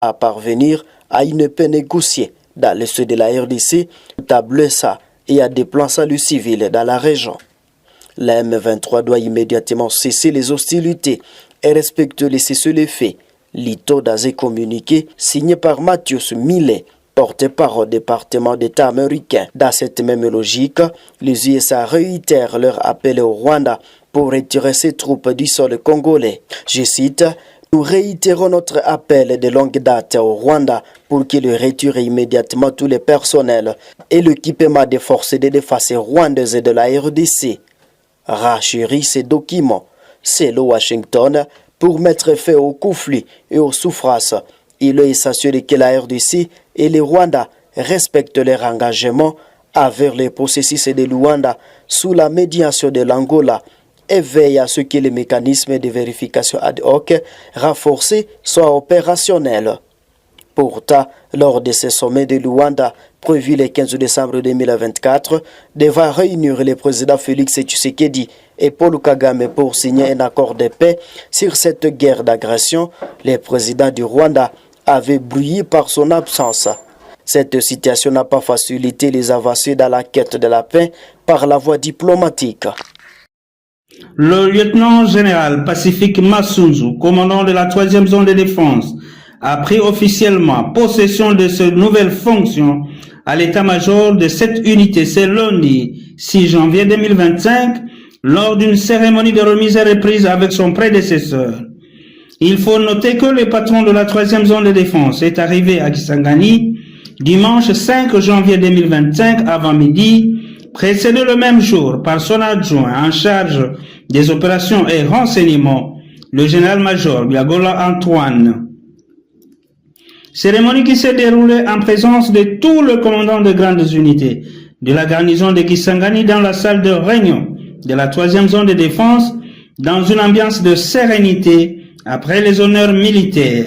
à parvenir à une paix négociée dans le sud de la RDC, à Blessa et à déplacer le civil dans la région. La M23 doit immédiatement cesser les hostilités et respecter les cessez-le-feu. Lito dans un communiqué signé par Mathias Millet, porte-parole du département d'État américain. Dans cette même logique, les USA réitèrent leur appel au Rwanda pour retirer ses troupes du sol congolais. Je cite: « Nous réitérons notre appel de longue date au Rwanda pour qu'il retire immédiatement tous les personnels et l'équipement des forces de défense rwandaises de la RDC. » Rachérit ces documents, c'est le Washington, pour mettre fin au conflit et aux souffrances. Il est essentiel que la RDC et le Rwanda respectent leur engagement envers les processus de Luanda sous la médiation de l'Angola et veille à ce que les mécanismes de vérification ad hoc renforcés soient opérationnels. Pourtant, lors de ce sommet de Luanda, prévu le 15 décembre 2024, devant réunir le président Félix Tshisekedi et Paul Kagame pour signer un accord de paix sur cette guerre d'agression, le président du Rwanda avait brillé par son absence. Cette situation n'a pas facilité les avancées dans la quête de la paix par la voie diplomatique. Le lieutenant-général Pacifique Massunzu, commandant de la 3e zone de défense, a pris officiellement possession de ses nouvelles fonctions à l'état-major de cette unité ce lundi 6 janvier 2025 lors d'une cérémonie de remise et reprise avec son prédécesseur. Il faut noter que le patron de la 3e zone de défense est arrivé à Kisangani dimanche 5 janvier 2025 avant midi, précédé le même jour par son adjoint en charge des opérations et renseignements, le général-major Biagola Antoine. Cérémonie qui s'est déroulée en présence de tout le commandant de grandes unités de la garnison de Kisangani dans la salle de réunion de la 3e zone de défense dans une ambiance de sérénité après les honneurs militaires.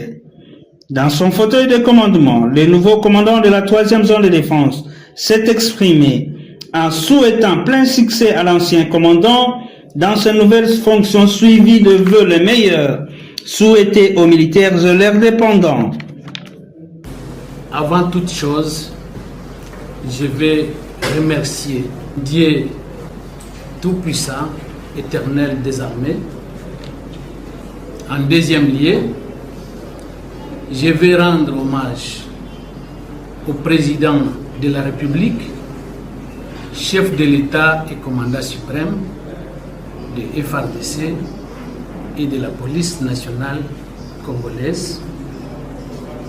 Dans son fauteuil de commandement, le nouveau commandant de la 3e zone de défense s'est exprimé en souhaitant plein succès à l'ancien commandant dans ses nouvelles fonctions suivies de vœux les meilleurs souhaités aux militaires et leurs dépendants. Avant toute chose, je vais remercier Dieu Tout-Puissant, éternel des armées. En deuxième lieu, je vais rendre hommage au président de la République, chef de l'État et commandant suprême de FARDC et de la police nationale congolaise,